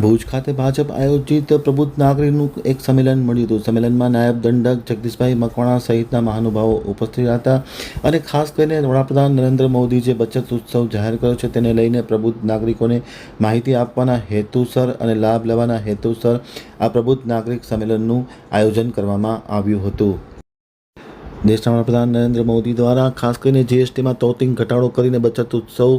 ભુજ ખાતે ભાજપ આયોજિત પ્રબુદ્ધ નાગરિકનું એક સંમેલન મળ્યું હતું. સંમેલનમાં નાયબ દંડક જગદીશભાઈ મકવાણા સહિતના મહાનુભાવો ઉપસ્થિત હતા અને ખાસ કરીને વડાપ્રધાન નરેન્દ્ર મોદી જે બચત ઉત્સવ જાહેર કર્યો છે તેને લઈને પ્રબુદ્ધ નાગરિકોને માહિતી આપવાના હેતુસર અને લાભ લેવાના હેતુસર આ પ્રબુદ્ધ નાગરિક સંમેલનનું આયોજન કરવામાં આવ્યું હતું. દેશના વડાપ્રધાન નરેન્દ્ર મોદી દ્વારા ખાસ કરીને જીએસટીમાં તોતિંગ ઘટાડો કરીને બચત ઉત્સવ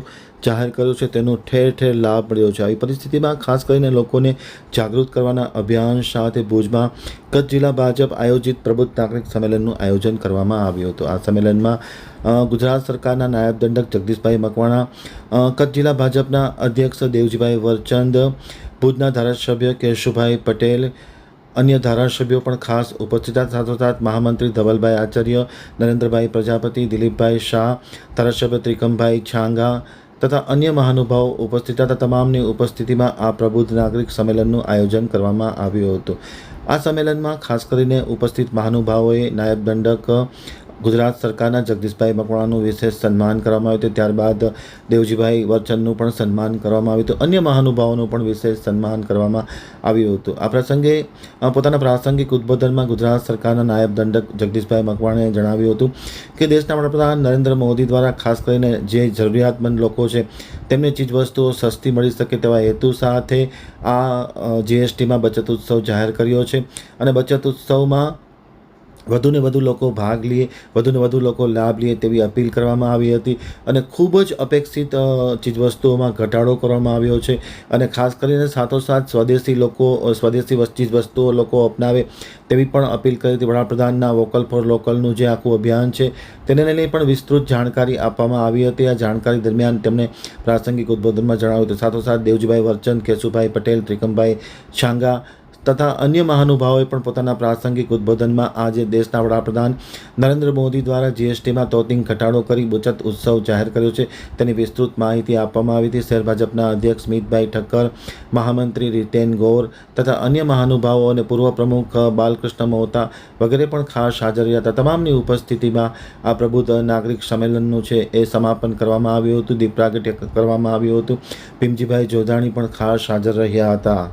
જાહેર કર્યો છે તેનો ઠેર ઠેર લાભ મળ્યો છે. આવી પરિસ્થિતિમાં ખાસ કરીને લોકોને જાગૃત કરવાના અભિયાન સાથે ભુજમાં કચ્છ જિલ્લા ભાજપ આયોજિત પ્રબુદ્ધ નાગરિક સંમેલનનું આયોજન કરવામાં આવ્યું હતું. આ સંમેલનમાં ગુજરાત સરકારના નાયબ દંડક જગદીશભાઈ મકવાણા, કચ્છ જિલ્લા ભાજપના અધ્યક્ષ દેવજીભાઈ વરચંદ, ભુજના ધારાસભ્ય કેશુભાઈ પટેલ, અન્ય ધારાસભ્યો પણ ખાસ ઉપસ્થિત હતા. સાથોસાથ મહામંત્રી ધવલભાઈ આચાર્ય, નરેન્દ્રભાઈ પ્રજાપતિ, દિલીપભાઈ શાહ, ધારાસભ્ય ત્રિકમભાઈ છાંગા તથા અન્ય મહાનુભાવો ઉપસ્થિત હતા. તમામની ઉપસ્થિતિમાં આ પ્રબુદ્ધ નાગરિક સંમેલનનું આયોજન કરવામાં આવ્યું હતું. આ સંમેલનમાં ખાસ કરીને ઉપસ્થિત મહાનુભાવોએ નાયબ દંડક ગુજરાત સરકારના જગદીશભાઈ મકવાણાનું વિશેષ સન્માન કરવામાં આવ્યું હતું. ત્યારબાદ દેવજીભાઈ વરચંદનું પણ સન્માન કરવામાં આવ્યું હતું. અન્ય મહાનુભાવોનું પણ વિશેષ સન્માન કરવામાં આવ્યું હતું. આ પ્રસંગે પોતાના પ્રાસંગિક ઉદ્બોધનમાં ગુજરાત સરકારના નાયબ દંડક જગદીશભાઈ મકવાણાએ જણાવ્યું હતું કે દેશના વડાપ્રધાન નરેન્દ્ર મોદી દ્વારા ખાસ કરીને જે જરૂરિયાતમંદ લોકો છે તેમને ચીજવસ્તુઓ સસ્તી મળી શકે તેવા હેતુ સાથે આ જીએસટીમાં બચત ઉત્સવ જાહેર કર્યો છે અને બચત ઉત્સવમાં વધુને વધુ લોકો ભાગ લે, વધુને વધુ લોકો લાભ લે તેવી અપીલ કરવામાં આવી હતી અને ખૂબ જ અપેક્ષિત ચીજવસ્તુઓમાં ઘટાડો કરવામાં આવ્યો છે અને ખાસ કરીને સાથોસાથ સ્વદેશી ચીજવસ્તુઓ લોકો અપનાવે તેવી પણ અપીલ કરી હતી. વડાપ્રધાનના વોકલ ફોર લોકલનું જે આખું અભિયાન છે તેને લઈને પણ વિસ્તૃત જાણકારી આપવામાં આવી હતી. આ જાણકારી દરમિયાન તેમણે પ્રાસંગિક ઉદ્બોધનમાં જણાવ્યું હતું. સાથોસાથ દેવજીભાઈ વરચંદ, કેશુભાઈ પટેલ, ત્રિકમભાઈ છાંગા તથા અન્ય મહાનુભાવોએ પણ પોતાના પ્રાસંગિક ઉદ્બોધનમાં આજે દેશના વડાપ્રધાન નરેન્દ્ર મોદી દ્વારા જીએસટીમાં તોતિંગ ઘટાડો કરી બચત ઉત્સવ જાહેર કર્યો છે તેની વિસ્તૃત માહિતી આપવામાં આવી હતી. શહેર ભાજપના અધ્યક્ષ મિતભાઈ ઠક્કર, મહામંત્રી રીતેન ગૌર તથા અન્ય મહાનુભાવો અને પૂર્વ પ્રમુખ બાલકૃષ્ણ મોહતા વગેરે પણ ખાસ હાજર રહ્યા હતા. તમામની ઉપસ્થિતિમાં આ પ્રબુદ્ધ નાગરિક સંમેલનનું છે એ સમાપન કરવામાં આવ્યું હતું. દીપ પ્રાગટ્ય કરવામાં આવ્યું હતું. ભીમજીભાઈ જોધાણી પણ ખાસ હાજર રહ્યા હતા.